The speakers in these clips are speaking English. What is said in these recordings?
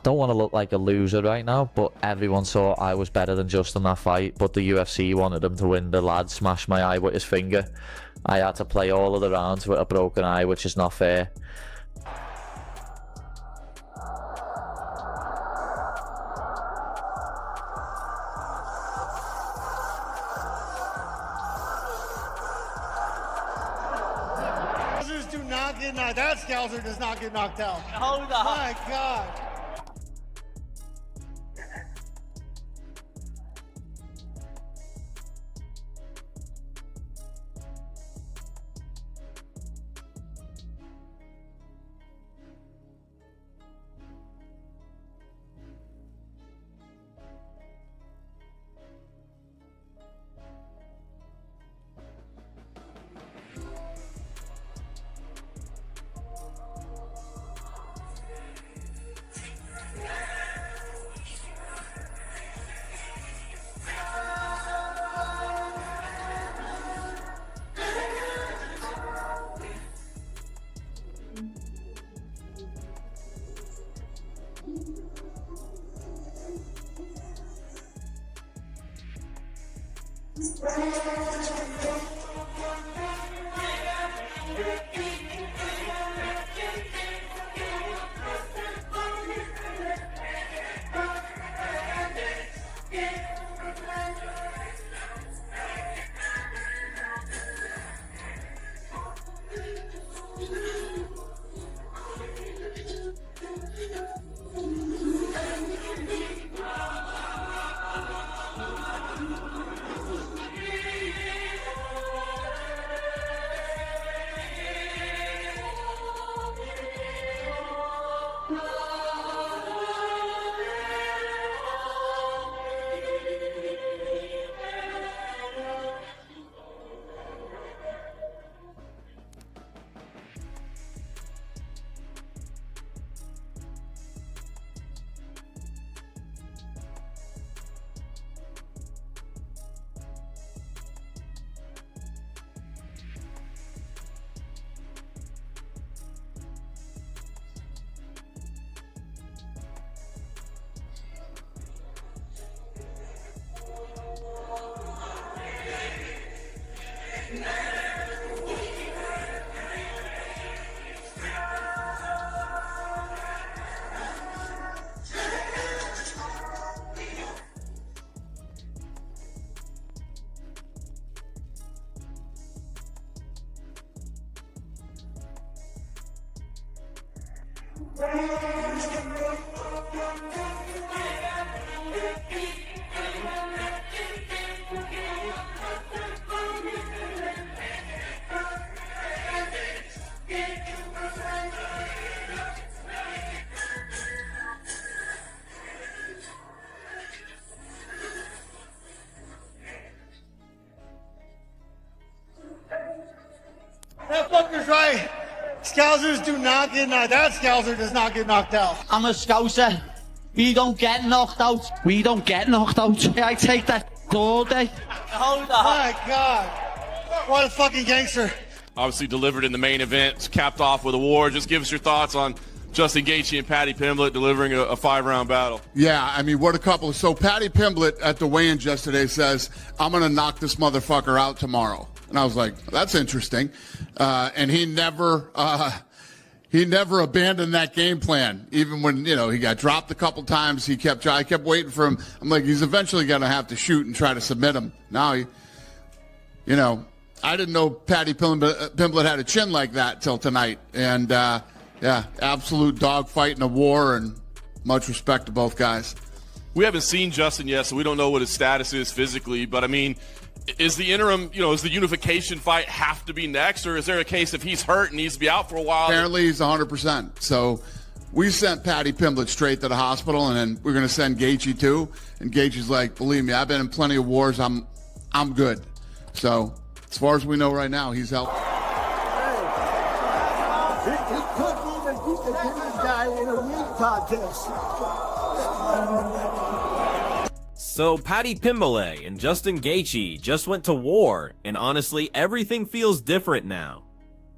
don't want to look like a loser right now, but everyone saw I was better than just in that fight. But the UFC wanted him to win. The lad smashed my eye with his finger. I had to play all of the rounds with a broken eye, which is not fair. Do not get knocked. That Scouser does not get knocked out. Hold on. My God. That fucker's right. Scousers do not get knocked out. That Scouser does not get knocked out. I'm a Scouser. We don't get knocked out. We don't get knocked out. I take that all day. Hold on. My God. What a fucking gangster. Obviously delivered in the main event, capped off with a war. Just give us your thoughts on Justin Gaethje and Paddy Pimblett delivering a 5-round battle. Yeah, I mean, what a couple. So Paddy Pimblett at the weigh-in yesterday says, I'm going to knock this motherfucker out tomorrow. And I was like, that's interesting. And he never abandoned that game plan. Even when, he got dropped a couple times, I kept waiting for him. I'm like, he's eventually going to have to shoot and try to submit him. Now, I didn't know Paddy Pimblett had a chin like that till tonight. And, yeah, absolute dogfight in a war, and much respect to both guys. We haven't seen Justin yet, so we don't know what his status is physically. But, I mean, is the interim, is the unification fight have to be next? Or is there a case if he's hurt and needs to be out for a while? Apparently he's 100%. So we sent Paddy Pimblett straight to the hospital, and then we're going to send Gaethje too. And Gaethje's like, believe me, I've been in plenty of wars. I'm good. So as far as we know right now, he's healthy. He couldn't even beat the guy in a weed contest. So Paddy Pimblett and Justin Gaethje just went to war, and honestly, everything feels different now.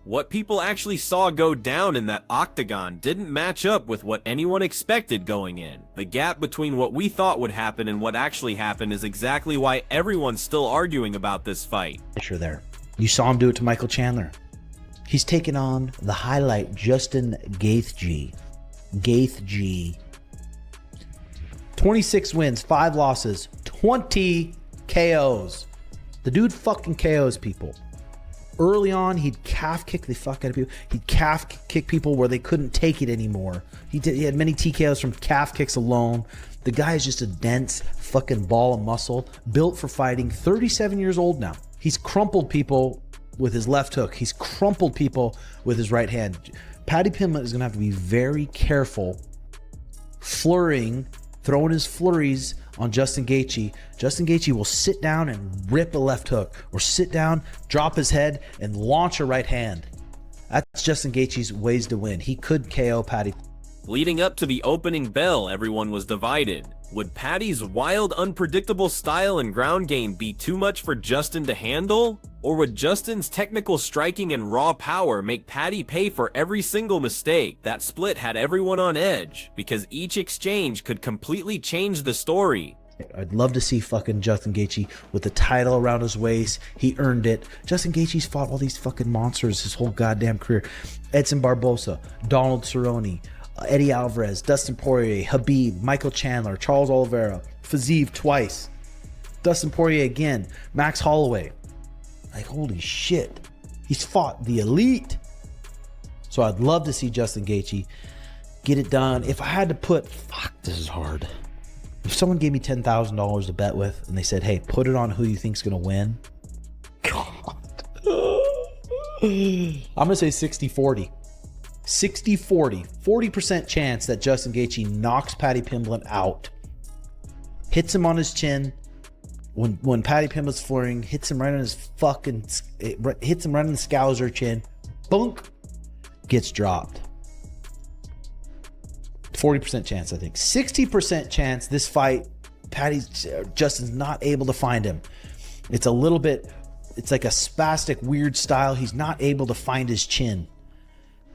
What people actually saw go down in that octagon didn't match up with what anyone expected going in. The gap between what we thought would happen and what actually happened is exactly why everyone's still arguing about this fight. There. You saw him do it to Michael Chandler. He's taken on the highlight, Justin Gaethje. Gaethje. 26 wins, 5 losses, 20 KOs. The dude fucking KOs people. Early on, he'd calf kick the fuck out of people. He'd calf kick people where they couldn't take it anymore. He had many TKOs from calf kicks alone. The guy is just a dense fucking ball of muscle, built for fighting, 37 years old now. He's crumpled people with his left hook. He's crumpled people with his right hand. Paddy Pimblett is going to have to be very careful throwing his flurries on Justin Gaethje. Justin Gaethje will sit down and rip a left hook, or sit down, drop his head, and launch a right hand. That's Justin Gaethje's ways to win. He could KO Paddy. Leading up to the opening bell, everyone was divided. Would Paddy's wild, unpredictable style and ground game be too much for Justin to handle? Or would Justin's technical striking and raw power make Paddy pay for every single mistake? That split had everyone on edge, because each exchange could completely change the story. I'd love to see fucking Justin Gaethje with the title around his waist. He earned it. Justin Gaethje's fought all these fucking monsters his whole goddamn career. Edson Barbosa, Donald Cerrone, Eddie Alvarez, Dustin Poirier, Habib, Michael Chandler, Charles Oliveira, Fiziev twice, Dustin Poirier again, Max Holloway. Like, holy shit. He's fought the elite. So I'd love to see Justin Gaethje get it done. If I had to put, fuck, this is hard. If someone gave me $10,000 to bet with and they said, hey, put it on who you think's going to win. God. I'm going to say 60-40. 60-40, 40% chance that Justin Gaethje knocks Paddy Pimblett out, hits him on his chin. When Paddy Pimblett's flooring, hits him right on his hits him right on the scouser chin, bunk, gets dropped. 40% chance, I think. 60% chance this fight, Justin's not able to find him. It's a little bit, it's like a spastic, weird style. He's not able to find his chin.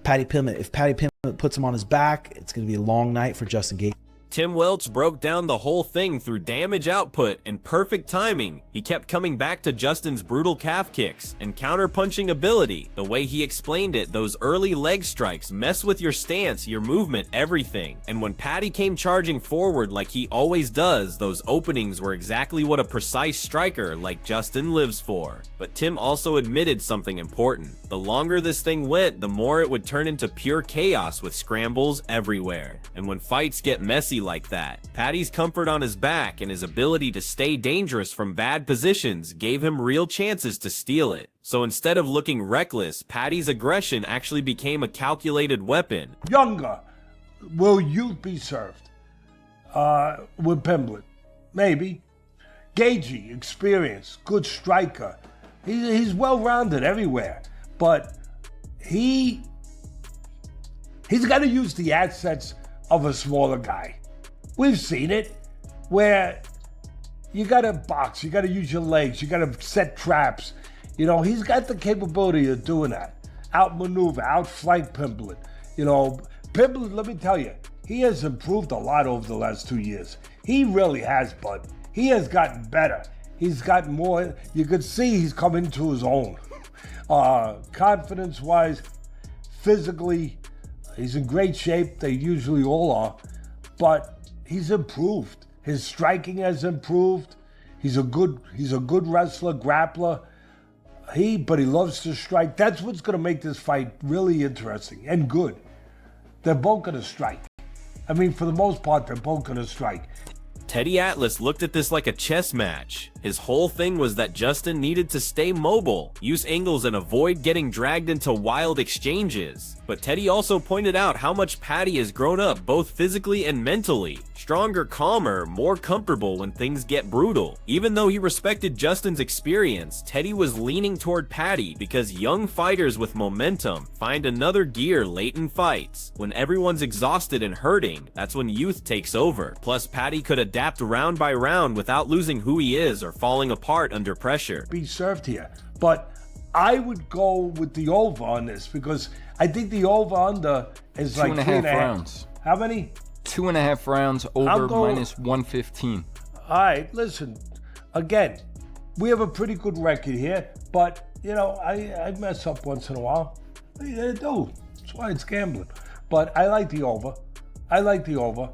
Paddy Pimblett, if Paddy Pimblett puts him on his back, it's going to be a long night for Justin Gaethje. Tim Welch broke down the whole thing through damage output and perfect timing. He kept coming back to Justin's brutal calf kicks and counter-punching ability. The way he explained it, those early leg strikes mess with your stance, your movement, everything. And when Paddy came charging forward like he always does, those openings were exactly what a precise striker like Justin lives for. But Tim also admitted something important. The longer this thing went, the more it would turn into pure chaos with scrambles everywhere. And when fights get messy like that, Paddy's comfort on his back and his ability to stay dangerous from bad positions gave him real chances to steal it. So instead of looking reckless, Paddy's aggression actually became a calculated weapon. Younger, will youth be served with Pimblett? Maybe. Gaethje, experience, good striker. He's well-rounded everywhere, but he's got to use the assets of a smaller guy. We've seen it, where you got to box, you got to use your legs, you got to set traps. You know, he's got the capability of doing that. Outmaneuver, outflank Pimblett. You know, Pimblett, let me tell you, he has improved a lot over the last 2 years. He really has, bud. He has gotten better. He's gotten more, you could see he's come into his own. Confidence-wise, physically, he's in great shape. They usually all are. But he's improved. His striking has improved. He's a good wrestler, grappler. But he loves to strike. That's what's going to make this fight really interesting and good. They're both going to strike. I mean, for the most part, they're both going to strike. Teddy Atlas looked at this like a chess match. His whole thing was that Justin needed to stay mobile, use angles, and avoid getting dragged into wild exchanges. But Teddy also pointed out how much Paddy has grown up both physically and mentally. Stronger, calmer, more comfortable when things get brutal. Even though he respected Justin's experience, Teddy was leaning toward Paddy because young fighters with momentum find another gear late in fights. When everyone's exhausted and hurting, that's when youth takes over. Plus, Paddy could adapt round by round without losing who he is or falling apart under pressure. Be served here. But I would go with the over on this because I think the over-under is like 2.5 rounds. How many? 2.5 rounds over minus 115. All right, listen. Again, we have a pretty good record here, but, you know, I mess up once in a while. I do. That's why it's gambling. But I like the over. I like the over.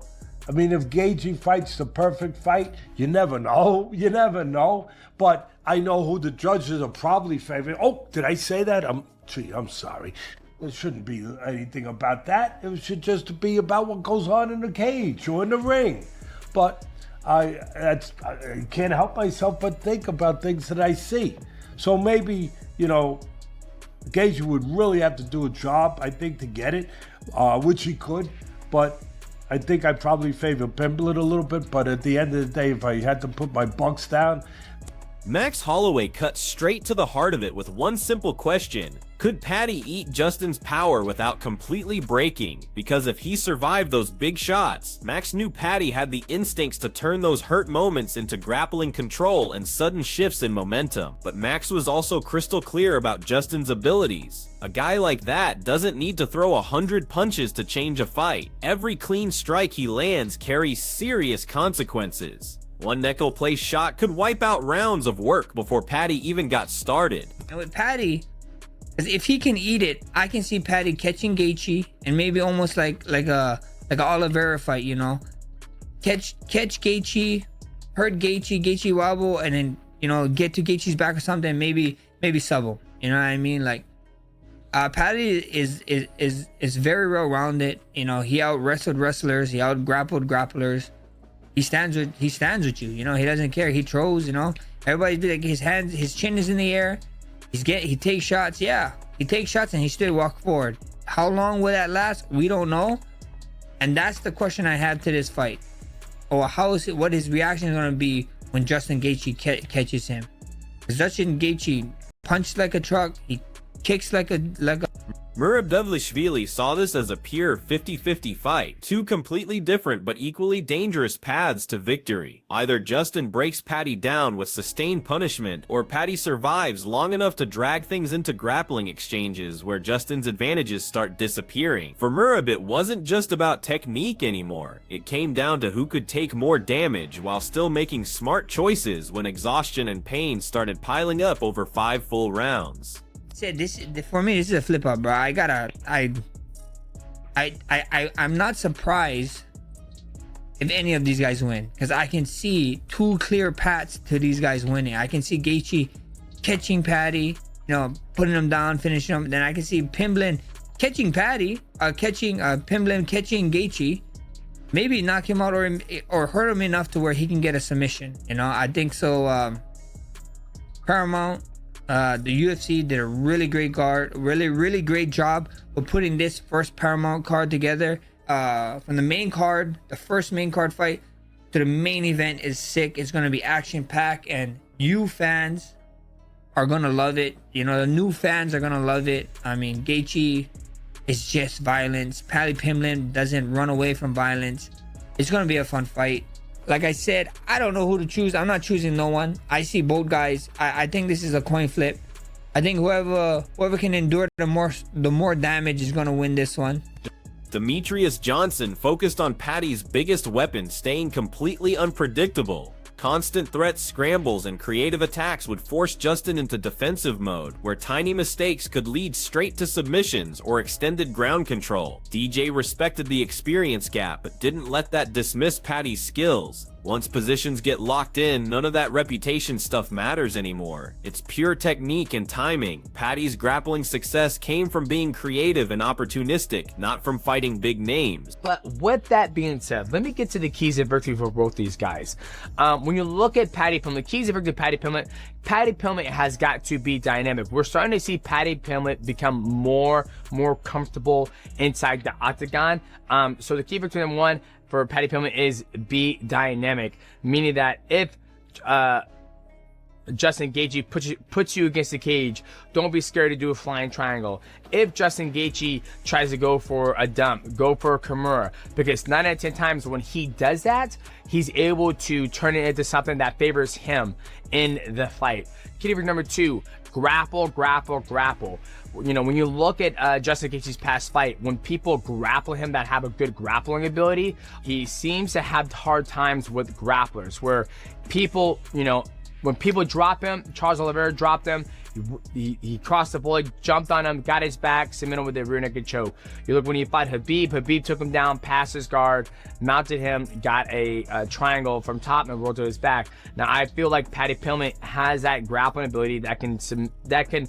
I mean, if Gaethje fights the perfect fight, you never know. You never know. But I know who the judges are probably favoring. Oh, did I say that? I'm sorry. It shouldn't be anything about that. It should just be about what goes on in the cage or in the ring. But I can't help myself but think about things that I see. So maybe, you know, Gaethje would really have to do a job, I think, to get it, which he could. But I think I probably favor Pimblett a little bit. But at the end of the day, if I had to put my bucks down. Max Holloway cut straight to the heart of it with one simple question. Could Paddy eat Justin's power without completely breaking? Because if he survived those big shots, Max knew Paddy had the instincts to turn those hurt moments into grappling control and sudden shifts in momentum. But Max was also crystal clear about Justin's abilities. A guy like that doesn't need to throw 100 punches to change a fight. Every clean strike he lands carries serious consequences. One nickel place shot could wipe out rounds of work before Paddy even got started. And with Paddy, if he can eat it, I can see Paddy catching Gaethje and maybe almost like a Oliveira fight, you know, catch Gaethje, hurt Gaethje wobble, and then, you know, get to Gaethje's back or something, maybe sub him. You know what I mean? Like, Paddy is very well rounded. You know, he out wrestled wrestlers, he out grappled grapplers. He stands with you. You know, he doesn't care. He throws. You know, everybody be like his chin is in the air. He takes shots. Yeah, he takes shots and he still walk forward. How long will that last? We don't know. And that's the question I have to this fight. Or what his reaction is going to be when Justin Gaethje catches him. Because Justin Gaethje punches like a truck. He kicks like a. Merab Dvalishvili saw this as a pure 50-50 fight. Two completely different but equally dangerous paths to victory. Either Justin breaks Paddy down with sustained punishment, or Paddy survives long enough to drag things into grappling exchanges where Justin's advantages start disappearing. For Merab, it wasn't just about technique anymore. It came down to who could take more damage while still making smart choices when exhaustion and pain started piling up over 5 full rounds. Said this for me, this is a flip up, bro. I'm not surprised if any of these guys win, because I can see 2 clear paths to these guys winning. I can see Gaethje catching Paddy, you know, putting him down, finishing him. Then I can see Pimblett catching Paddy, Pimblett catching Gaethje, maybe knock him out or hurt him enough to where he can get a submission. You know, I think so. Paramount. The UFC did a really great really great job of putting this first Paramount card together. From the main card, the first main card fight, to the main event is sick. It's gonna be action packed, and you fans are gonna love it. You know, the new fans are gonna love it. I mean, Gaethje is just violence. Paddy Pimblett doesn't run away from violence. It's gonna be a fun fight. Like I said, I don't know who to choose. I'm not choosing no one. I see both guys. I think this is a coin flip. I think whoever can endure the more damage is gonna win this one. Demetrius Johnson focused on Paddy's biggest weapon staying completely unpredictable. Constant threats, scrambles, and creative attacks would force Justin into defensive mode, where tiny mistakes could lead straight to submissions or extended ground control. DJ respected the experience gap, but didn't let that dismiss Paddy's skills. Once positions get locked in, none of that reputation stuff matters anymore. It's pure technique and timing. Paddy's grappling success came from being creative and opportunistic, not from fighting big names. But with that being said, let me get to the keys of victory for both these guys. When you look at Paddy Pimblett, keys of victory for Paddy Pimblett has got to be dynamic. We're starting to see Paddy Pimblett become more comfortable inside the octagon. So the key victory number 1 for Paddy Pimblett is be dynamic, meaning that if Justin Gaethje puts you against the cage, don't be scared to do a flying triangle. If Justin Gaethje tries to go for a dump, go for a Kimura, because 9 out of 10 times when he does that, he's able to turn it into something that favors him in the fight. Key tip number 2, grapple, grapple, grapple. You know, when you look at Justin Gaethje's past fight, when people grapple him that have a good grappling ability, he seems to have hard times with grapplers, where people, you know, when people drop him, Charles Oliveira dropped him, he crossed the void, jumped on him, got his back, submitted him with a rear naked choke. You look when you fight Habib took him down, passed his guard, mounted him, got a triangle from top and rolled to his back. Now I feel like Paddy Pimblett has that grappling ability that can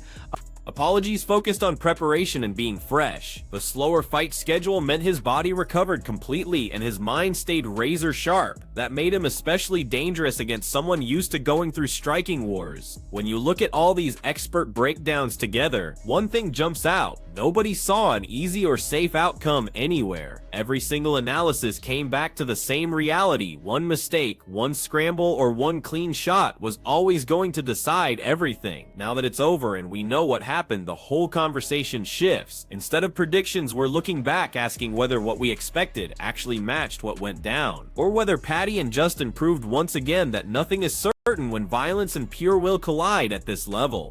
Apologies focused on preparation and being fresh. The slower fight schedule meant his body recovered completely and his mind stayed razor sharp. That made him especially dangerous against someone used to going through striking wars. When you look at all these expert breakdowns together, one thing jumps out. Nobody saw an easy or safe outcome anywhere. Every single analysis came back to the same reality. One mistake, one scramble, or one clean shot was always going to decide everything. Now that it's over and we know what happened, the whole conversation shifts. Instead of predictions, we're looking back asking whether what we expected actually matched what went down, or whether Paddy and Justin proved once again that nothing is certain when violence and pure will collide at this level.